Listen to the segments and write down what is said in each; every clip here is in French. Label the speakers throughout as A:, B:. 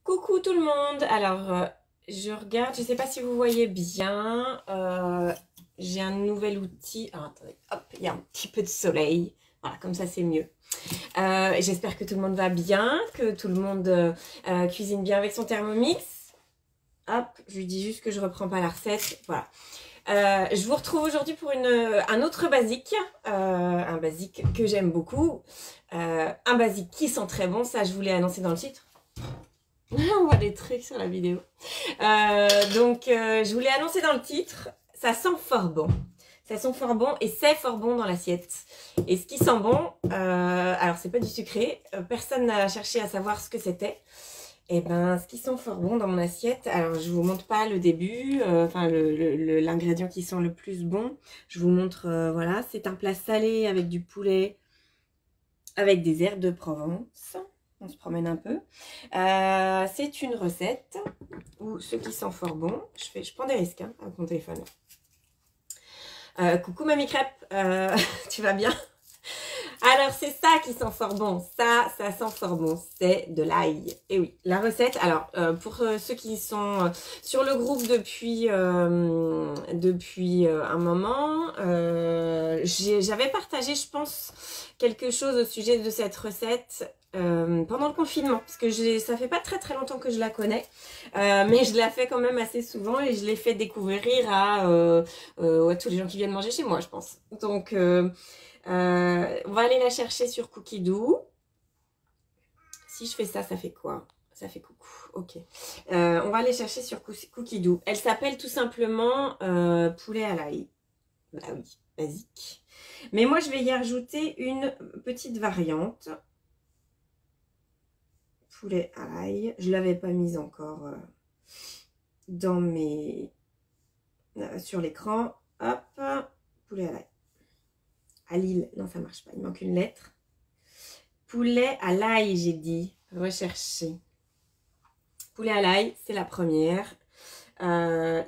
A: Coucou tout le monde. Alors, je regarde, je ne sais pas si vous voyez bien. J'ai un nouvel outil. Ah, attendez, hop, il y a un petit peu de soleil. Voilà, comme ça c'est mieux. J'espère que tout le monde va bien, que tout le monde cuisine bien avec son Thermomix. Hop, je lui dis juste que je reprends pas la recette. Voilà. Je vous retrouve aujourd'hui pour un autre basique, un basique que j'aime beaucoup, un basique qui sent très bon, ça je vous l'ai annoncé dans le titre. On voit des trucs sur la vidéo. Je vous l'ai annoncé dans le titre, ça sent fort bon. Ça sent fort bon et c'est fort bon dans l'assiette. Et ce qui sent bon, alors c'est pas du sucré, personne n'a cherché à savoir ce que c'était. Et ben, ce qui sent fort bon dans mon assiette, alors je vous montre pas le début, l'ingrédient qui sent le plus bon. Je vous montre, voilà, c'est un plat salé avec du poulet, avec des herbes de Provence. On se promène un peu. C'est une recette où ce qui sent fort bon, je prends des risques hein, avec mon téléphone. Coucou Mamie Crêpe, tu vas bien? Alors c'est ça qui sent fort bon, ça sent fort bon, c'est de l'ail. Et oui, la recette, alors pour ceux qui sont sur le groupe depuis un moment, j'avais partagé je pense quelque chose au sujet de cette recette pendant le confinement, parce que ça fait pas très longtemps que je la connais, mais je la fais quand même assez souvent et je l'ai fait découvrir à tous les gens qui viennent manger chez moi je pense. Donc on va aller la chercher sur Cookidoo. Si je fais ça, ça fait quoi? Ça fait coucou. Ok. On va aller chercher sur Cookidoo. Elle s'appelle tout simplement poulet à l'ail. Bah oui, basique. Mais moi, je vais y rajouter une petite variante. Poulet à l'ail. Je ne l'avais pas mise encore dans sur l'écran. Hop. Poulet à l'ail. À Lille, non ça marche pas, il manque une lettre. Poulet à l'ail, j'ai dit. Rechercher. Poulet à l'ail, c'est la première.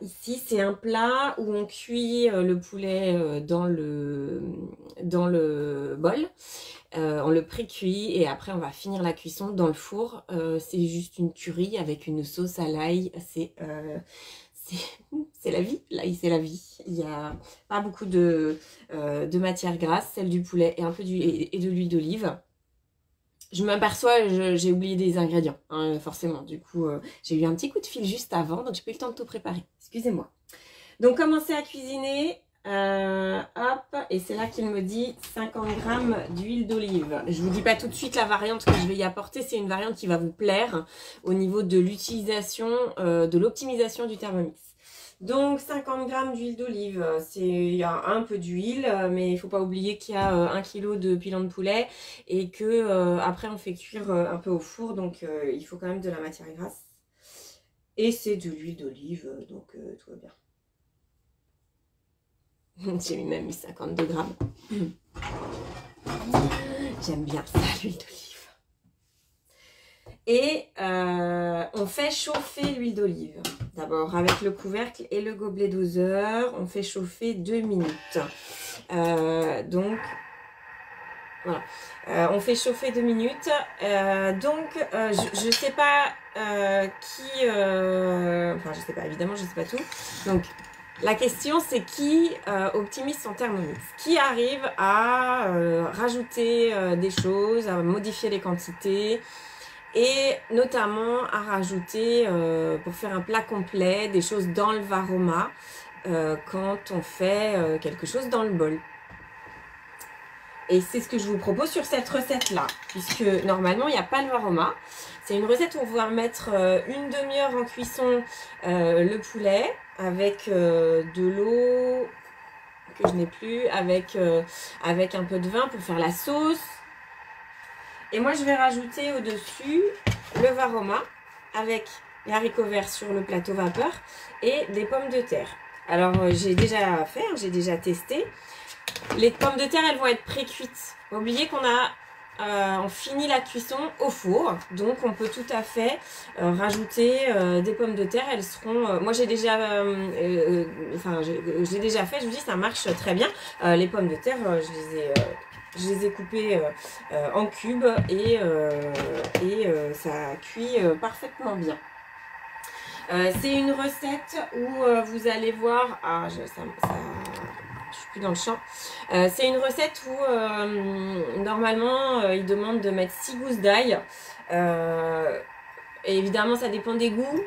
A: Ici, c'est un plat où on cuit le poulet dans le bol. On le pré-cuit et après on va finir la cuisson dans le four. C'est juste une curry avec une sauce à l'ail. C'est la vie, l'ail c'est la vie. Il n'y a pas beaucoup de matière grasse, celle du poulet et un peu et de l'huile d'olive. Je m'aperçois, j'ai oublié des ingrédients, hein, forcément. Du coup, j'ai eu un petit coup de fil juste avant, donc j'ai pas eu le temps de tout préparer. Excusez-moi. Donc, commencez à cuisiner. Hop, et c'est là qu'il me dit 50 g d'huile d'olive. Je vous dis pas tout de suite la variante que je vais y apporter, c'est une variante qui va vous plaire au niveau de l'utilisation, de l'optimisation du Thermomix. Donc 50 g d'huile d'olive, il y a un peu d'huile, mais il faut pas oublier qu'il y a 1 kg de pilon de poulet et que après on fait cuire un peu au four, donc il faut quand même de la matière grasse. Et c'est de l'huile d'olive, donc tout va bien. J'ai même mis 52 grammes. J'aime bien ça, l'huile d'olive. Et on fait chauffer l'huile d'olive. D'abord avec le couvercle et le gobelet doseur. On fait chauffer 2 minutes. Donc, voilà. On fait chauffer 2 minutes. Je ne sais pas qui... enfin, je sais pas, évidemment, je ne sais pas tout. Donc... La question, c'est qui optimise son Thermomix? Qui arrive à rajouter des choses, à modifier les quantités et notamment à rajouter, pour faire un plat complet, des choses dans le Varoma quand on fait quelque chose dans le bol. Et c'est ce que je vous propose sur cette recette-là, puisque normalement, il n'y a pas le Varoma. C'est une recette où on va mettre une demi-heure en cuisson le poulet avec de l'eau que je n'ai plus, avec un peu de vin pour faire la sauce. Et moi, je vais rajouter au-dessus le Varoma avec les haricots verts sur le plateau vapeur et des pommes de terre. Alors, j'ai déjà fait, j'ai déjà testé. Les pommes de terre, elles vont être pré-cuites. Oubliez qu'on on finit la cuisson au four, donc on peut tout à fait rajouter des pommes de terre. Elles seront, moi j'ai déjà, j'ai déjà fait. Je vous dis, ça marche très bien. Les pommes de terre, je les ai Je les ai coupés en cubes et ça cuit parfaitement bien. C'est une recette où vous allez voir... Ah, je suis plus dans le champ. C'est une recette où normalement il demande de mettre 6 gousses d'ail. Et évidemment ça dépend des goûts.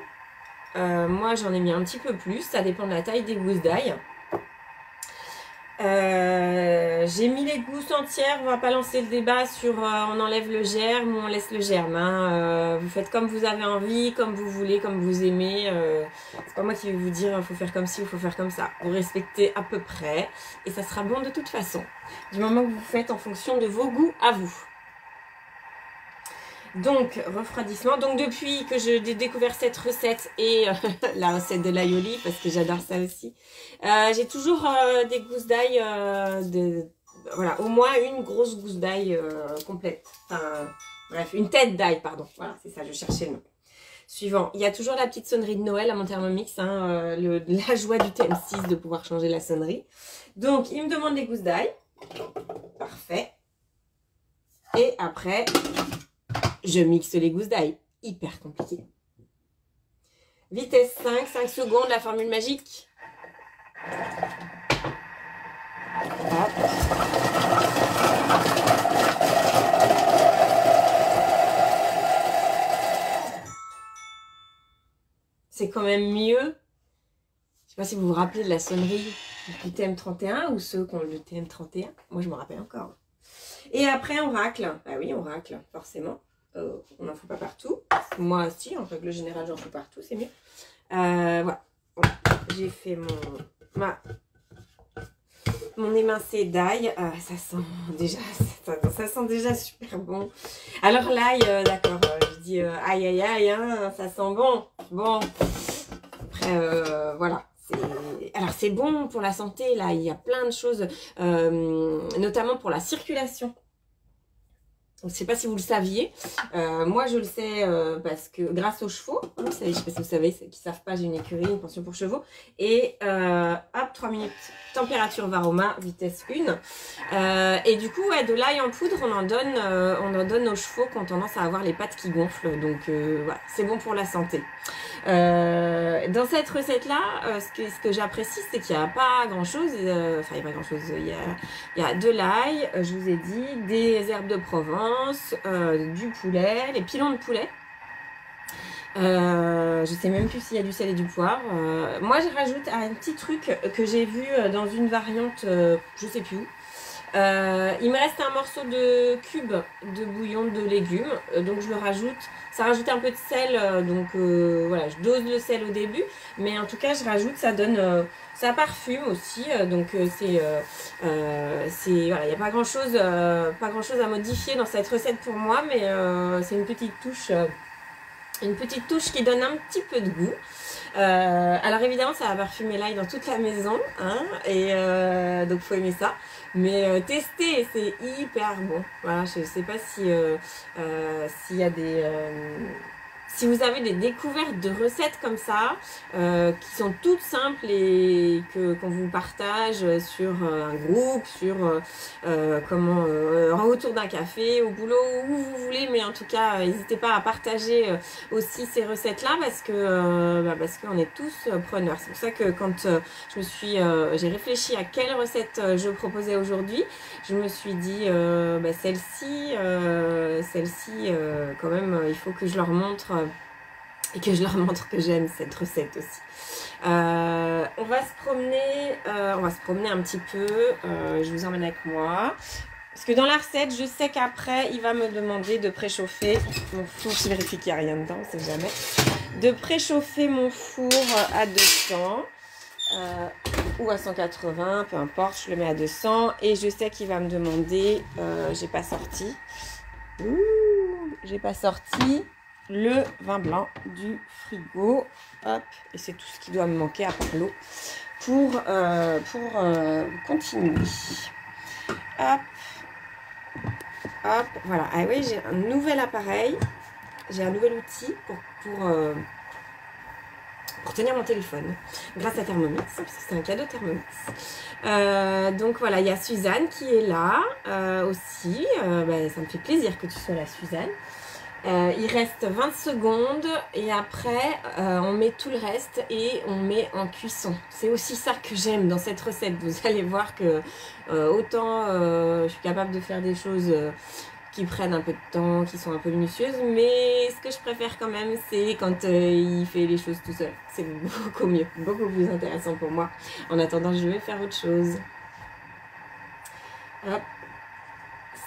A: Moi j'en ai mis un petit peu plus. Ça dépend de la taille des gousses d'ail. J'ai mis les gousses entières. On va pas lancer le débat sur on enlève le germe ou on laisse le germe, hein. Vous faites comme vous avez envie, comme vous voulez, comme vous aimez. C'est pas moi qui vais vous dire il faut faire comme ci ou il faut faire comme ça. Vous respectez à peu près et ça sera bon de toute façon, du moment que vous faites en fonction de vos goûts à vous. Donc, refroidissement. Donc, depuis que j'ai découvert cette recette et la recette de l'aïoli, parce que j'adore ça aussi, j'ai toujours des gousses d'ail, voilà, au moins une grosse gousse d'ail complète. Enfin, bref, une tête d'ail, pardon. Voilà, c'est ça, je cherchais le nom. Suivant, il y a toujours la petite sonnerie de Noël à mon Thermomix, hein, la joie du TM6 de pouvoir changer la sonnerie. Donc, il me demande les gousses d'ail. Parfait. Et après... je mixe les gousses d'ail. Hyper compliqué. Vitesse 5 secondes, la formule magique. Hop. C'est quand même mieux. Je ne sais pas si vous vous rappelez de la sonnerie du TM31 ou ceux qui ont le TM31. Moi, je me rappelle encore. Et après, on racle. Ah oui, on racle, forcément. On n'en fout pas partout. Moi aussi, en règle générale, j'en fous partout, c'est mieux. Voilà. Bon, j'ai fait mon émincé d'ail. Ça sent déjà super bon. Alors l'ail, d'accord, je dis aïe aïe aïe, hein, ça sent bon. Bon. Après, voilà. Alors c'est bon pour la santé, là, il y a plein de choses, notamment pour la circulation. Je ne sais pas si vous le saviez, moi je le sais parce que grâce aux chevaux, vous savez, je ne sais pas si vous savez, ceux qui ne savent pas, j'ai une écurie, une pension pour chevaux, et hop, 3 minutes, température varoma, vitesse 1, et du coup, ouais, de l'ail en poudre, on en donne aux chevaux qui ont tendance à avoir les pattes qui gonflent, donc voilà, c'est bon pour la santé. Dans cette recette-là, ce que j'apprécie, c'est qu'il n'y a pas grand-chose, enfin il n'y a pas grand-chose, il y a de l'ail, je vous ai dit, des herbes de Provence, du poulet, les pilons de poulet. Je sais même plus s'il y a du sel et du poivre. Moi, je rajoute un petit truc que j'ai vu dans une variante, je sais plus où. Il me reste un morceau de cube de bouillon de légumes, donc je le rajoute. Ça rajoute un peu de sel, donc voilà, je dose le sel au début, mais en tout cas je rajoute, ça donne, ça parfume aussi, donc voilà, il n'y a pas grand chose à modifier dans cette recette pour moi, mais c'est une petite touche qui donne un petit peu de goût. Alors évidemment ça va parfumer l'ail dans toute la maison, hein, et donc faut aimer ça. Mais tester, c'est hyper bon. Voilà, je ne sais pas si s'il y a si vous avez des découvertes de recettes comme ça, qui sont toutes simples et qu'on vous partage sur un groupe, sur autour d'un café, au boulot, où vous voulez, mais en tout cas, n'hésitez pas à partager aussi ces recettes-là parce qu'on est tous preneurs. C'est pour ça que quand j'ai réfléchi à quelle recette je proposais aujourd'hui, je me suis dit celle-ci quand même, il faut que je leur montre et que je leur montre que j'aime cette recette aussi. On va se promener un petit peu. Je vous emmène avec moi. Parce que dans la recette, je sais qu'après, il va me demander de préchauffer mon four. Je vérifie qu'il n'y a rien dedans, on ne sait jamais. De préchauffer mon four à 200 ou à 180, peu importe, je le mets à 200. Et je sais qu'il va me demander, j'ai pas sorti le vin blanc du frigo. Hop, et c'est tout ce qui doit me manquer à part l'eau pour continuer. Hop. Hop, voilà. Ah oui, j'ai un nouvel appareil. J'ai un nouvel outil pour tenir mon téléphone grâce à Thermomix, parce que c'est un cadeau Thermomix. Donc voilà, il y a Suzanne qui est là aussi. Ça me fait plaisir que tu sois là, Suzanne. Il reste 20 secondes et après on met tout le reste et on met en cuisson. C'est aussi ça que j'aime dans cette recette. Vous allez voir que autant je suis capable de faire des choses qui prennent un peu de temps, qui sont un peu minutieuses, mais ce que je préfère quand même, c'est quand il fait les choses tout seul. C'est beaucoup mieux, beaucoup plus intéressant pour moi. En attendant, je vais faire autre chose. Hop,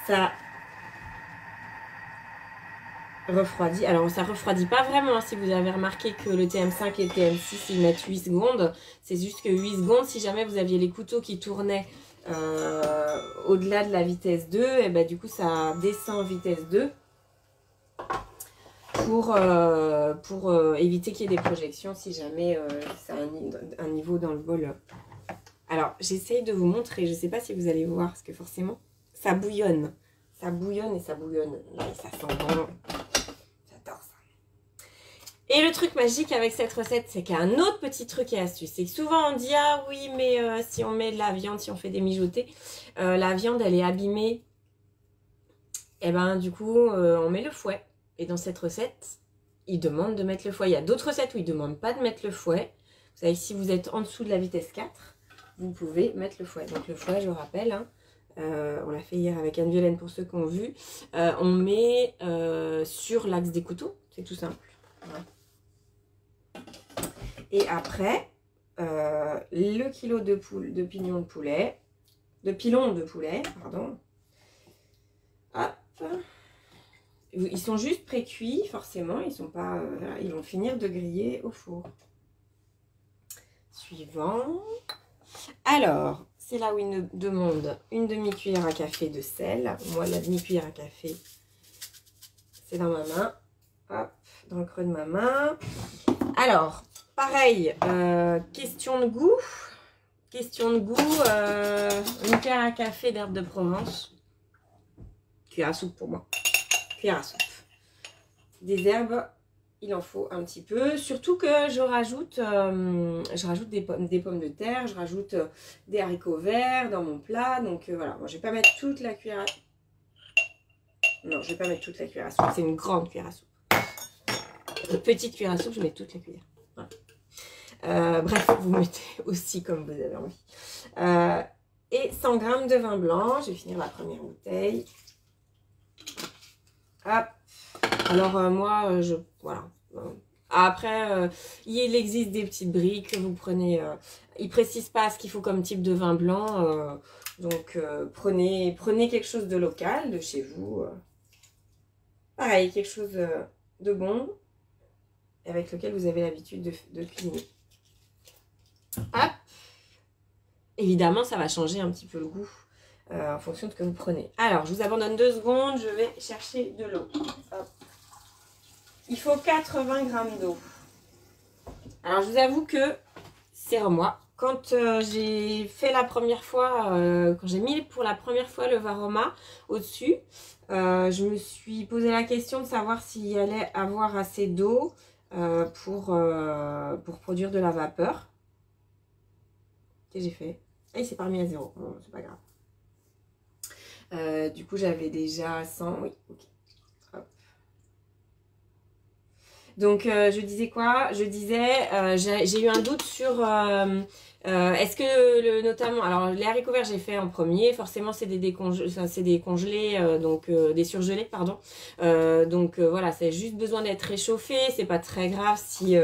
A: ça refroidit. Alors ça refroidit pas vraiment, si vous avez remarqué que le TM5 et le TM6 ils mettent 8 secondes. C'est juste que 8 secondes, si jamais vous aviez les couteaux qui tournaient au-delà de la vitesse 2, et ben du coup ça descend vitesse 2 pour éviter qu'il y ait des projections si jamais c'est un niveau dans le bol. Alors j'essaye de vous montrer, je sais pas si vous allez voir parce que forcément ça bouillonne. Ça bouillonne et ça bouillonne. Là, ça sent bon. J'adore ça. Et le truc magique avec cette recette, c'est qu'il y a un autre petit truc et astuce. C'est que souvent on dit, ah oui, mais si on met de la viande, si on fait des mijotés, la viande, elle est abîmée. Et ben du coup, on met le fouet. Et dans cette recette, il demande de mettre le fouet. Il y a d'autres recettes où il ne demande pas de mettre le fouet. Vous savez, si vous êtes en dessous de la vitesse 4, vous pouvez mettre le fouet. Donc le fouet, je rappelle, hein, on l'a fait hier avec Anne-Violaine pour ceux qui ont vu. On met sur l'axe des couteaux, c'est tout simple. Voilà. Et après, le kilo de pilons de poulet, pardon. Hop. Ils sont juste pré-cuits, forcément, ils sont pas, ils vont finir de griller au four. Suivant. Alors, c'est là où il nous demande une demi-cuillère à café de sel. Moi, la demi-cuillère à café, c'est dans ma main. Hop, dans le creux de ma main. Alors, pareil, question de goût. Question de goût, une cuillère à café d'herbe de Provence. Cuillère à soupe pour moi. Cuillère à soupe. Des herbes, il en faut un petit peu. Surtout que je rajoute des pommes de terre, je rajoute des haricots verts dans mon plat. Donc voilà, bon, je ne vais pas mettre toute la cuillère à... Non, je ne vais pas mettre toute la cuillère à soupe. C'est une grande cuillère à soupe. Une petite cuillère à soupe, je mets toute la cuillère. Voilà. Bref, vous mettez aussi comme vous avez envie. Et 100 g de vin blanc. Je vais finir la première bouteille. Hop. Alors moi, voilà. Après, il existe des petites briques. Vous prenez... ils ne précisent pas ce qu'il faut comme type de vin blanc. Donc, prenez quelque chose de local, de chez vous. Pareil, quelque chose de bon. Avec lequel vous avez l'habitude de cuisiner. Hop. Évidemment, ça va changer un petit peu le goût en fonction de ce que vous prenez. Alors, je vous abandonne 2 secondes. Je vais chercher de l'eau. Il faut 80 g d'eau. Alors, je vous avoue que c'est moi. Quand j'ai fait la première fois, quand j'ai mis pour la première fois le Varoma au-dessus, je me suis posé la question de savoir s'il allait avoir assez d'eau pour produire de la vapeur. Qu'est-ce que j'ai fait? Et il s'est pas remis à 0. Bon, c'est pas grave. Du coup, j'avais déjà 100. Oui, ok. Hop. Donc, je disais quoi? Je disais, j'ai eu un doute sur... est-ce que, notamment... Alors, les haricots verts, j'ai fait en premier. Forcément, c'est des congelés, donc des surgelés, pardon. Donc, voilà, c'est juste besoin d'être réchauffé. C'est pas très grave si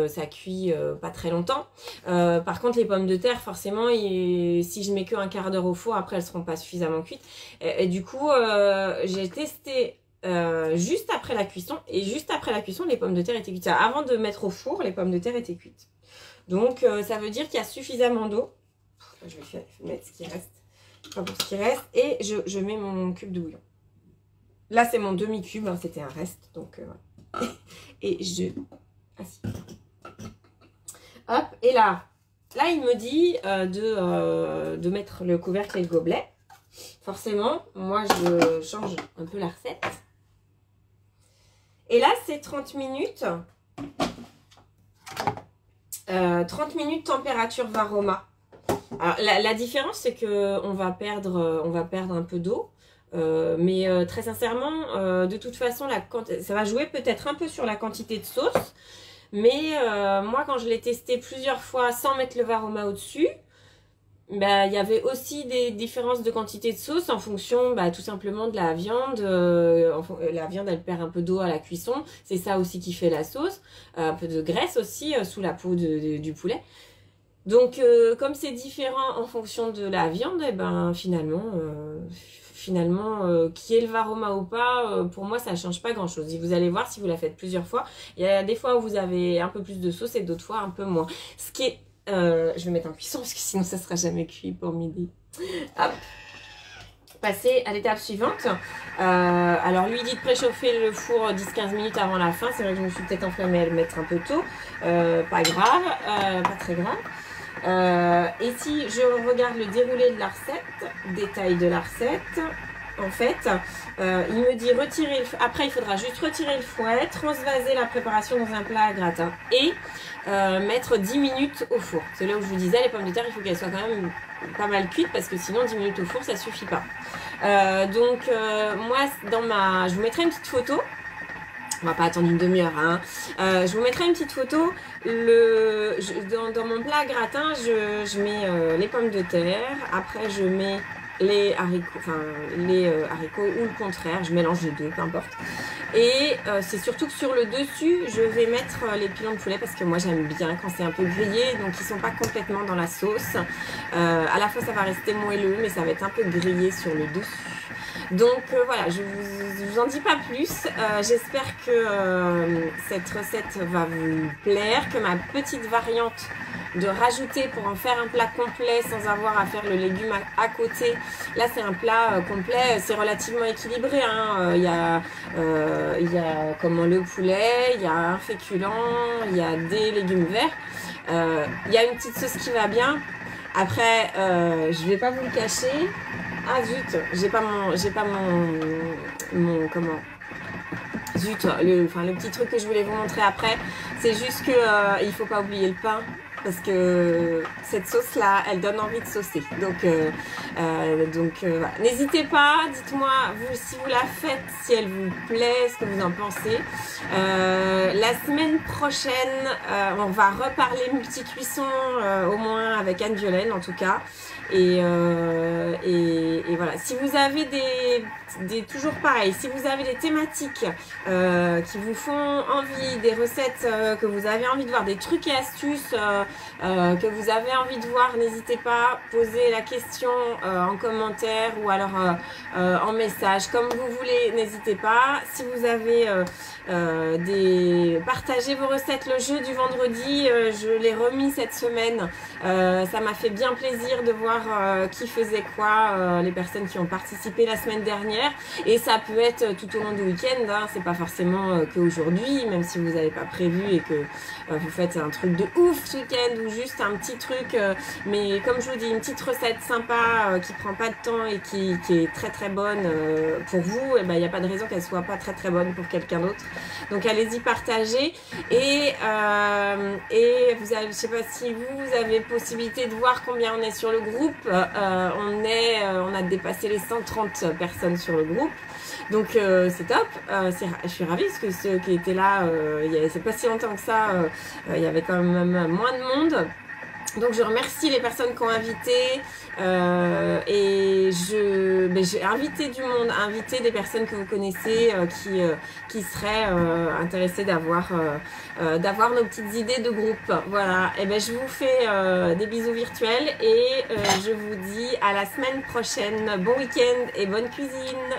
A: ça cuit pas très longtemps. Par contre, les pommes de terre, forcément, si je mets que un quart d'heure au four, après, elles seront pas suffisamment cuites. Et du coup, j'ai testé... juste après la cuisson, et juste après la cuisson les pommes de terre étaient cuites. Avant de mettre au four, les pommes de terre étaient cuites, donc ça veut dire qu'il y a suffisamment d'eau. Je vais mettre ce qui reste, enfin pour ce qui reste, et je mets mon cube de bouillon. Là c'est mon demi cube, hein, c'était un reste, donc voilà. Et je hop, et là il me dit de mettre le couvercle et le gobelet. Forcément, moi je change un peu la recette. Et là, c'est 30 minutes 30 minutes température Varoma. Alors, la différence, c'est qu'on va perdre un peu d'eau. Mais très sincèrement, de toute façon, ça va jouer peut-être un peu sur la quantité de sauce. Mais moi, quand je l'ai testé plusieurs fois sans mettre le Varoma au-dessus, bah, il y avait aussi des différences de quantité de sauce en fonction tout simplement de la viande. La viande, elle perd un peu d'eau à la cuisson. C'est ça aussi qui fait la sauce. Un peu de graisse aussi sous la peau du poulet. Donc, comme c'est différent en fonction de la viande, et ben finalement, qu'il y ait le Varoma ou pas, pour moi, ça change pas grand-chose. Vous allez voir si vous la faites plusieurs fois. Il y a des fois où vous avez un peu plus de sauce et d'autres fois un peu moins. Ce qui est... je vais mettre en cuisson parce que sinon ça sera jamais cuit pour midi. Hop. Passer à l'étape suivante. Alors lui il dit de préchauffer le four 10-15 minutes avant la fin. C'est vrai que je me suis peut-être enflammée à le mettre un peu tôt. Pas grave, pas très grave. Et si je regarde le déroulé de la recette, détail de la recette, en fait, il me dit retirer après il faudra juste retirer le fouet, transvaser la préparation dans un plat à gratin et mettre 10 minutes au four. C'est là où je vous disais, les pommes de terre, il faut qu'elles soient quand même pas mal cuites parce que sinon 10 minutes au four, ça suffit pas. Moi, je vous mettrai une petite photo. On va pas attendre une demi-heure, hein. Je vous mettrai une petite photo. Dans mon plat à gratin, je mets les pommes de terre. Après, je mets les haricots, haricots ou le contraire. Je mélange les deux, peu importe. Et c'est surtout que sur le dessus, je vais mettre les pilons de poulet parce que moi, j'aime bien quand c'est un peu grillé. Donc, ils sont pas complètement dans la sauce. À la fois, ça va rester moelleux, mais ça va être un peu grillé sur le dessus. Donc voilà, je vous en dis pas plus. J'espère que cette recette va vous plaire, que ma petite variante de rajouter pour en faire un plat complet sans avoir à faire le légume à côté. Là, c'est un plat complet, c'est relativement équilibré, hein. Il y a le poulet, il y a un féculent, il y a des légumes verts. Il y a une petite sauce qui va bien. Après, je vais pas vous le cacher. Ah zut, j'ai pas mon comment. Zut, le petit truc que je voulais vous montrer après, c'est juste que il faut pas oublier le pain. Parce que cette sauce-là, elle donne envie de saucer. Donc voilà. N'hésitez pas, dites-moi si vous la faites, si elle vous plaît, ce que vous en pensez. La semaine prochaine, on va reparler multi-cuisson, au moins avec Anne-Violaine en tout cas. Et voilà. Si vous avez toujours pareil, si vous avez des thématiques qui vous font envie, des recettes que vous avez envie de voir, des trucs et astuces que vous avez envie de voir, n'hésitez pas, posez la question en commentaire ou alors en message, comme vous voulez, n'hésitez pas. Si vous avez partagez vos recettes le jeu du vendredi, je l'ai remis cette semaine. Ça m'a fait bien plaisir de voir qui faisait quoi, les personnes qui ont participé la semaine dernière, et ça peut être tout au long du week-end, hein. C'est pas forcément qu'aujourd'hui, même si vous n'avez pas prévu et que vous faites un truc de ouf ce week-end ou juste un petit truc, mais comme je vous dis, une petite recette sympa qui prend pas de temps et qui est très très bonne pour vous, et ben il n'y a pas de raison qu'elle soit pas très très bonne pour quelqu'un d'autre. Donc allez-y, partagez, et vous avez, je sais pas si vous avez possibilité de voir combien on est sur le groupe. On a dépassé les 130 personnes sur le groupe. Donc c'est top, je suis ravie parce que ceux qui étaient là, c'est pas si longtemps que ça, il y avait quand même moins de monde. Donc je remercie les personnes qui ont invité, et j'ai invité du monde, invité des personnes que vous connaissez qui seraient intéressées d'avoir nos petites idées de groupe. Voilà, et je vous fais des bisous virtuels et je vous dis à la semaine prochaine. Bon week-end et bonne cuisine.